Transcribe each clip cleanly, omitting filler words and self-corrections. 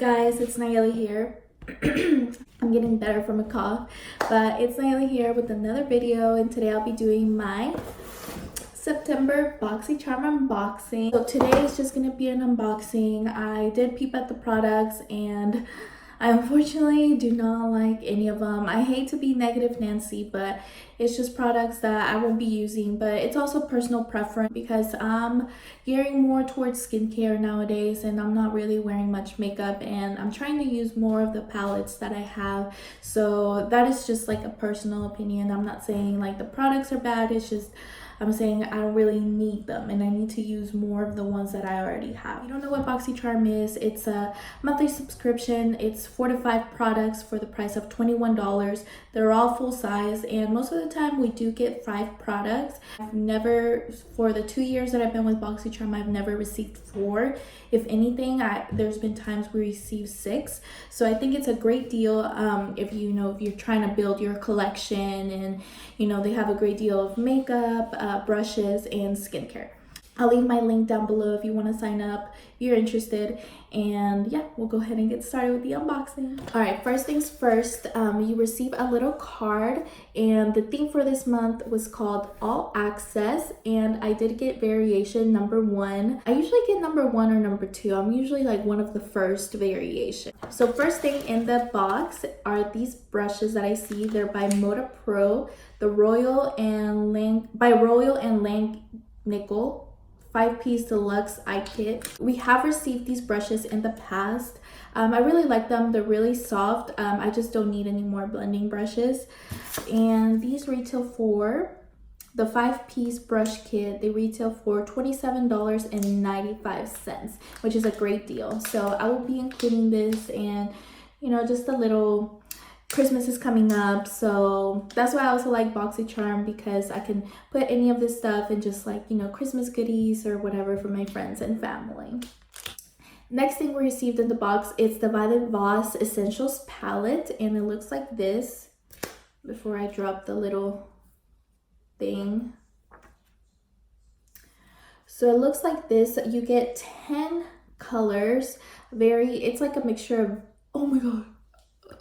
guys, it's Nayeli here. I'm getting better from a cough, but it's Nayeli here with another video, and today I'll be doing my September Boxycharm unboxing. So today is just gonna be an unboxing. I did peep at the products and I unfortunately do not like any of them. I hate to be negative Nancy, but it's just products that I won't be using, but it's also personal preference because I'm gearing more towards skincare nowadays and I'm not really wearing much makeup, and I'm trying to use more of the palettes that I have. So that is just like a personal opinion. I'm not saying like the products are bad, it's just I'm saying I don't really need them and I need to use more of the ones that I already have. If you don't know what Boxycharm is, it's a monthly subscription. It's 4 to 5 products for the price of $21. They're all full size, and most of the time we do get 5 products. I've never, for the 2 years that I've been with Boxycharm, I've never received 4. If anything, there's been times we receive 6. So I think it's a great deal if you're trying to build your collection, and they have a great deal of makeup, brushes, and skincare. I'll leave my link down below if you want to sign up, if you're interested. And yeah, we'll go ahead and get started with the unboxing. All right, first things first, you receive a little card, and the theme for this month was called All Access, and I did get variation number 1. I usually get number 1 or number 2. I'm usually like one of the first variation. So first thing in the box are these brushes that I see. They're by Moda Pro, the Royal and Lang Nickel 5-piece deluxe eye kit. We have received these brushes in the past. I really like them. They're really soft. I just don't need any more blending brushes. And these retail for the 5-piece brush kit. They retail for $27.95, which is a great deal. So I will be including this, and just a little. Christmas is coming up, so that's why I also like Boxycharm, because I can put any of this stuff in just like Christmas goodies or whatever for my friends and family. Next thing we received in the box is the Violet Voss Essentials palette, and it looks like this. Before I drop the little thing, so it looks like this. You get 10 colors. It's like a mixture of, oh my god,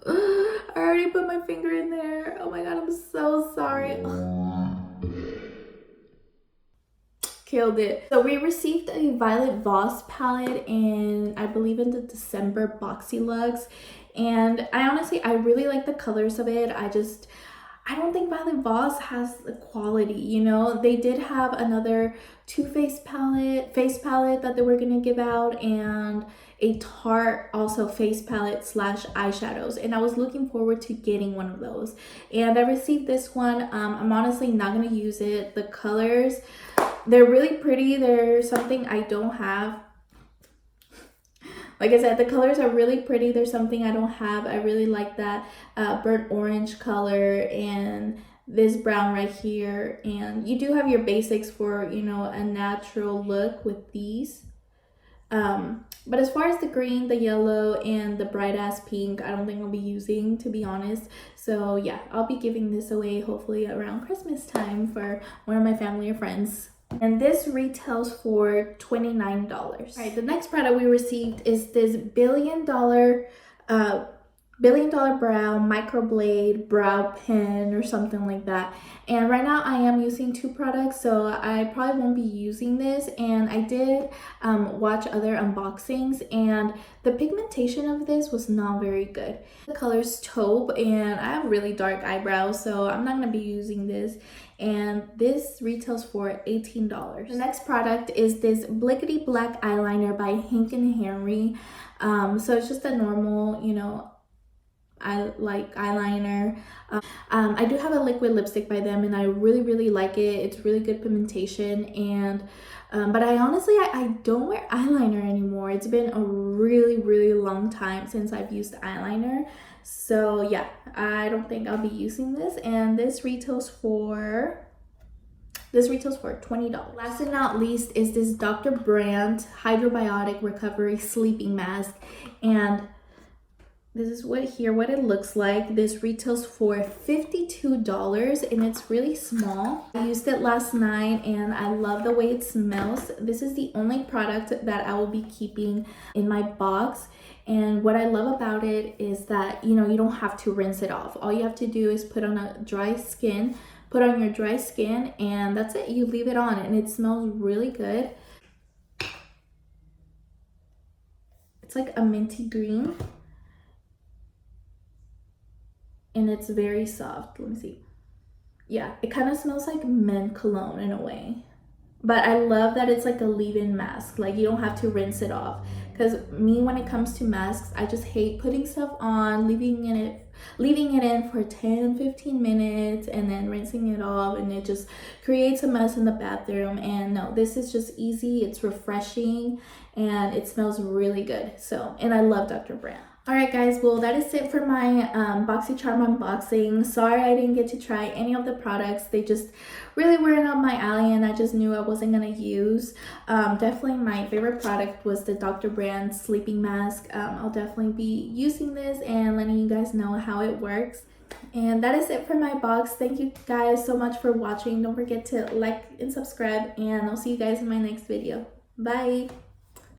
I already put my finger in there. Oh my god, I'm so sorry. Killed it. So we received a Violet Voss palette I believe in the December Boxy Lugs, and I really like the colors of it. I don't think Violet Voss has the quality, They did have another Too Faced face palette that they were gonna give out, and a Tarte also face palette / eyeshadows, and I was looking forward to getting one of those, and I received this one. I'm honestly not gonna use it. The colors, they're really pretty. They're something I don't have. Like I said, the colors are really pretty. There's something I don't have. I really like that burnt orange color and this brown right here. And you do have your basics for, a natural look with these. But as far as the green, the yellow, and the bright ass pink, I don't think I'll be using, to be honest. So yeah, I'll be giving this away hopefully around Christmas time for one of my family or friends. And this retails for $29. All right, the next product we received is this billion dollar brow microblade brow pen or something like that. And right now I am using 2 products, so I probably won't be using this. And I did watch other unboxings, and the pigmentation of this was not very good. The color's taupe, and I have really dark eyebrows, so I'm not gonna be using this. And this retails for $18. The next product is this Blickety Black eyeliner by Hank&henry. So it's just a normal, I like eyeliner. I do have a liquid lipstick by them, and I really like it. It's really good pigmentation, and but I don't wear eyeliner anymore. It's been a really long time since I've used eyeliner. So yeah, I don't think I'll be using this, and this retails for $20. Last and not least is this Dr. Brandt Hydrobiotic Recovery Sleeping Mask, and This is what it looks like. This retails for $52 and it's really small. I used it last night and I love the way it smells. This is the only product that I will be keeping in my box. And what I love about it is that, you know, you don't have to rinse it off. All you have to do is put on your dry skin, and that's it. You leave it on and it smells really good. It's like a minty green. And it's very soft. Let me see. Yeah, it kind of smells like men cologne in a way. But I love that it's like a leave-in mask. Like, you don't have to rinse it off. Because me, when it comes to masks, I just hate putting stuff on, leaving it in for 10-15 minutes and then rinsing it off, and it just creates a mess in the bathroom. And no, this is just easy, it's refreshing, and it smells really good. So, and I love Dr. Brand. Alright guys, well that is it for my Boxycharm unboxing. Sorry I didn't get to try any of the products. They just really weren't up my alley and I just knew I wasn't going to use. Definitely my favorite product was the Dr. Brand sleeping mask. I'll definitely be using this and letting you guys know how it works. And that is it for my box. Thank you guys so much for watching. Don't forget to like and subscribe, and I'll see you guys in my next video. Bye!